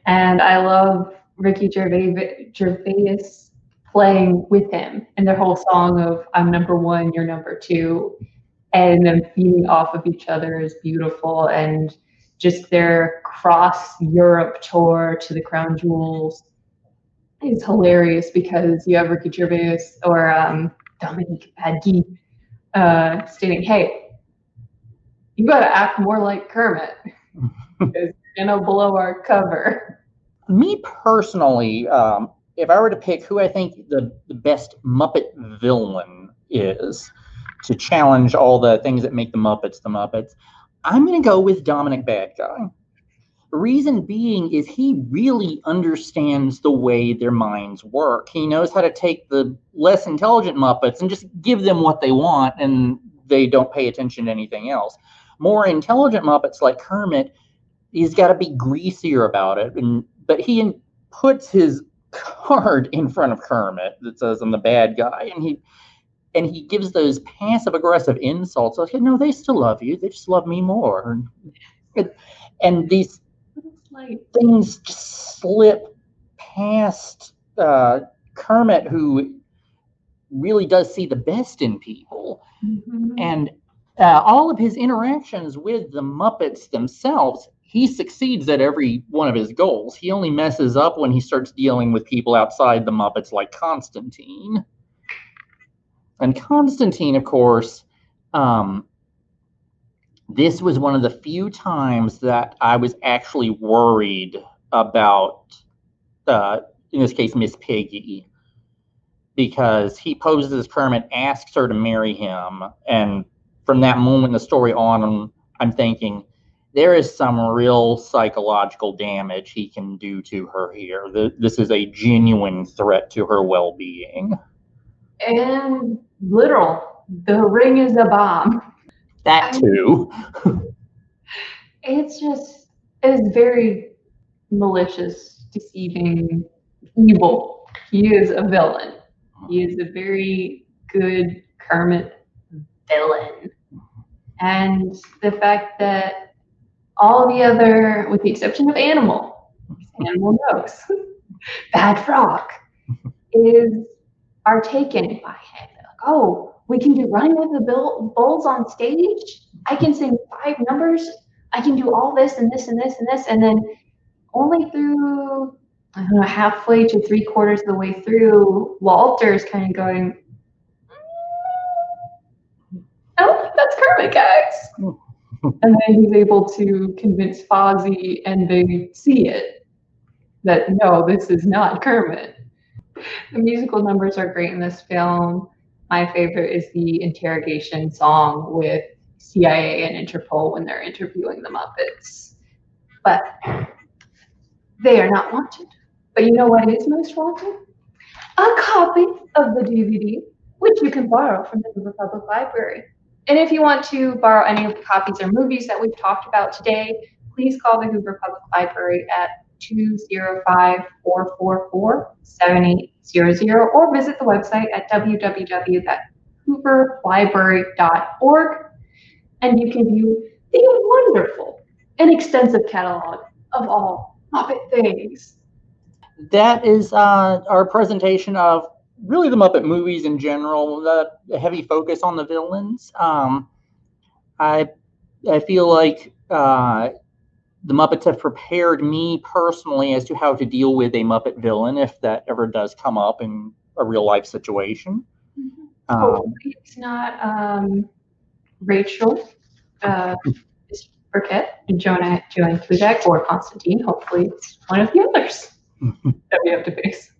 And I love Ricky Gervais playing with him, and their whole song of "I'm number one, you're number two," and them feeding off of each other is beautiful. And just their cross Europe tour to the Crown Jewels is hilarious, because you have Ricky Gervais or Dominic Padgett stating, "Hey, you gotta act more like Kermit, because you're gonna blow our cover." Me personally, if I were to pick who I think the best Muppet villain is to challenge all the things that make the Muppets, I'm going to go with Dominic Bad Guy. The reason being is he really understands the way their minds work. He knows how to take the less intelligent Muppets and just give them what they want, and they don't pay attention to anything else. More intelligent Muppets like Kermit, he's got to be greasier about it, but he puts his card in front of Kermit that says, "I'm the bad guy," and he gives those passive aggressive insults. Like, no, they still love you. They just love me more. And these things just slip past Kermit, who really does see the best in people. Mm-hmm. And all of his interactions with the Muppets themselves, he succeeds at every one of his goals. He only messes up when he starts dealing with people outside the Muppets, like Constantine. And Constantine, of course, this was one of the few times that I was actually worried about, in this case, Miss Piggy, because he poses as Kermit, asks her to marry him, and from that moment in the story on, I'm thinking, there is some real psychological damage he can do to her here. This is a genuine threat to her well-being. And literal, the ring is a bomb. That too. It's very malicious, deceiving, evil. He is a villain. He is a very good Kermit villain. And the fact that all the other, with the exception of Animal knows, Bad Frog, are taken by him. Like, oh, we can do Running with the Bulls on stage. I can sing 5 numbers. I can do all this and this and this and this. And then only through, I don't know, halfway to 3/4 of the way through, Walter's kind of going, I don't think that's Kermit, guys. And then he's able to convince Fozzie, and they see it, that no, this is not Kermit. The musical numbers are great in this film. My favorite is the interrogation song with CIA and Interpol when they're interviewing the Muppets. But they are not wanted. But you know what is most wanted? A copy of the DVD, which you can borrow from the Hoover Public Library. And if you want to borrow any of the copies or movies that we've talked about today, please call the Hoover Public Library at 205-444-7800 or visit the website at www.hooverlibrary.org, and you can view the wonderful and extensive catalog of all Muppet things. That is our presentation of really the Muppet movies in general, the heavy focus on the villains. I feel like the Muppets have prepared me personally as to how to deal with a Muppet villain if that ever does come up in a real life situation. Hopefully it's not Rachel, Burkett, Joanne Kludak, or Constantine. Hopefully it's one of the others that we have to face.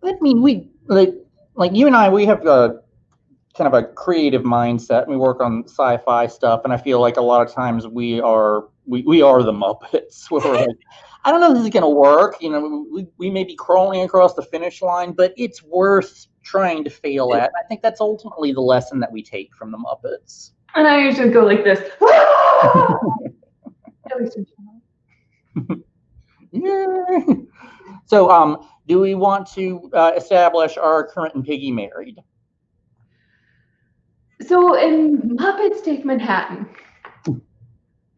I mean, we like you and I, we have a kind of a creative mindset, and we work on sci-fi stuff. And I feel like a lot of times we are the Muppets. We're like, I don't know if this is going to work. You know, we may be crawling across the finish line, but it's worth trying to fail at. I think that's ultimately the lesson that we take from the Muppets. And I usually go like this. At least yeah. So, do we want to establish are Kermit and Piggy married? So in Muppets Take Manhattan,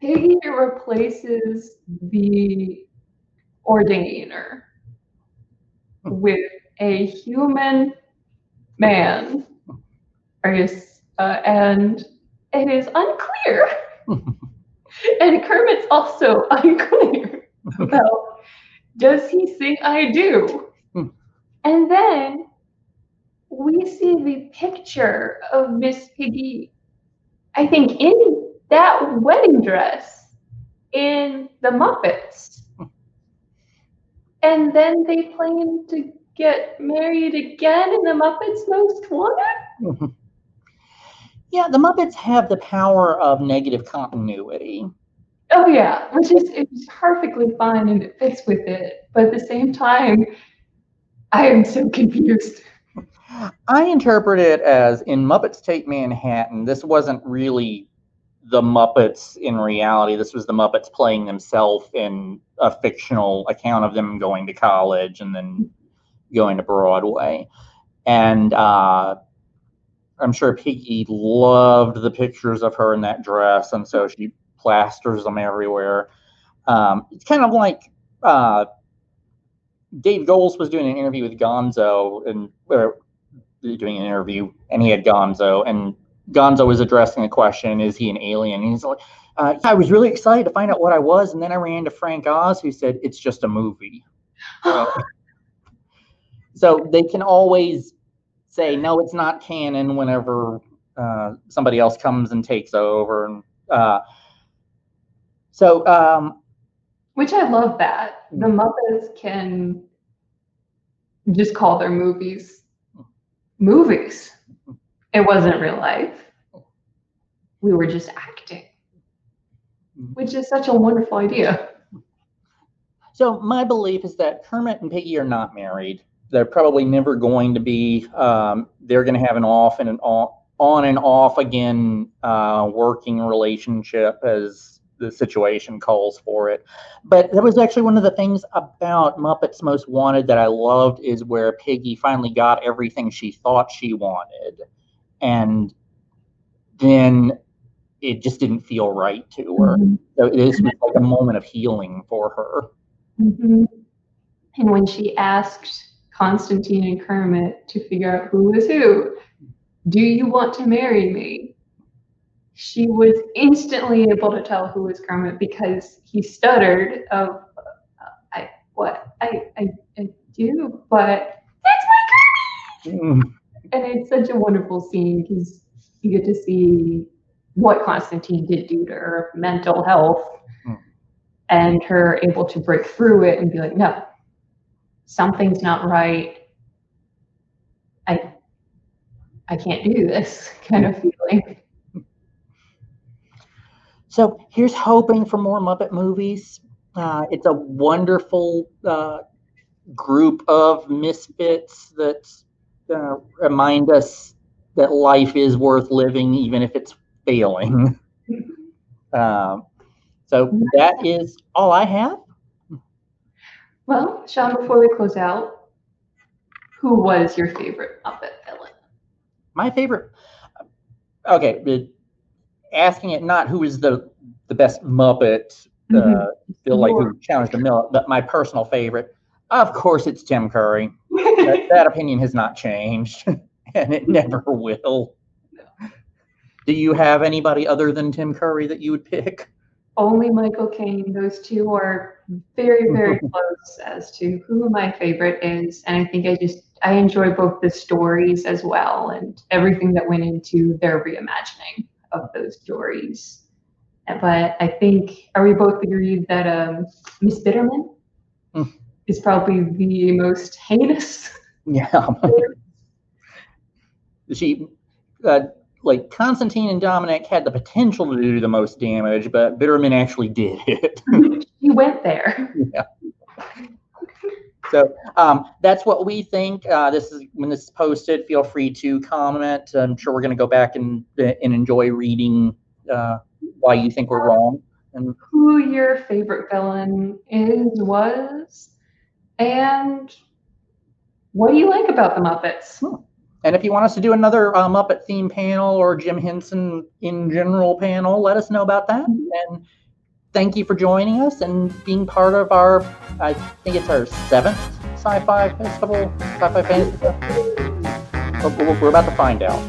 Piggy replaces the ordainer with a human man, and it is unclear. And Kermit's also unclear about, does he sing I Do? And then we see the picture of Miss Piggy, I think, in that wedding dress in the Muppets. And then they plan to get married again in the Muppets Most Wanted? Yeah, the Muppets have the power of negative continuity. Oh yeah, it's perfectly fine and it fits with it. But at the same time, I am so confused. I interpret it as in Muppets Take Manhattan, this wasn't really the Muppets in reality. This was the Muppets playing themselves in a fictional account of them going to college and then going to Broadway. And I'm sure Piggy loved the pictures of her in that dress, and so she plasters them everywhere. It's kind of like Dave Goelz was doing an interview with Gonzo, and doing an interview, and he had Gonzo, and Gonzo was addressing a question: is he an alien? And he's like, I was really excited to find out what I was, and then I ran into Frank Oz, who said it's just a movie. So they can always say no, it's not canon whenever somebody else comes and takes over, and which I love that the Muppets can just call their movies. It wasn't real life. We were just acting, which is such a wonderful idea. So my belief is that Kermit and Piggy are not married. They're probably never going to be. They're going to have an on and off again working relationship as the situation calls for it. But that was actually one of the things about Muppets Most Wanted that I loved, is where Piggy finally got everything she thought she wanted, and then it just didn't feel right to her. So this was like a moment of healing for her. And when she asked Constantine and Kermit to figure out who was who, do you want to marry me? She was instantly able to tell who was Kermit because he stuttered of, I do, but that's my Kermit! And it's such a wonderful scene because you get to see what Constantine did do to her mental health and her able to break through it and be like, no, something's not right. I can't do this kind of feeling. So here's hoping for more Muppet movies. It's a wonderful group of misfits that remind us that life is worth living, even if it's failing. So that is all I have. Well, Sean, before we close out, who was your favorite Muppet villain? My favorite. Okay, asking it not who is the best Muppet, like who challenged the mill, but my personal favorite. Of course, it's Tim Curry. That opinion has not changed, and it never will. Do you have anybody other than Tim Curry that you would pick? Only Michael Caine. Those two are very, very close as to who my favorite is. And I think I enjoy both the stories as well and everything that went into their reimagining of those stories. But I think, are we both agreed that Miss Bitterman is probably the most heinous? Yeah. She, like Constantine and Dominic had the potential to do the most damage, but Bitterman actually did it. He went there. Yeah. So that's what we think. This is when this is posted. Feel free to comment. I'm sure we're going to go back and enjoy reading why you think we're wrong and who your favorite villain was, and what do you like about the Muppets? And if you want us to do another Muppet theme panel or Jim Henson in general panel, let us know about that. And thank you for joining us and being part of our, I think it's our 7th sci-fi festival, sci-fi fantasy festival. We're about to find out.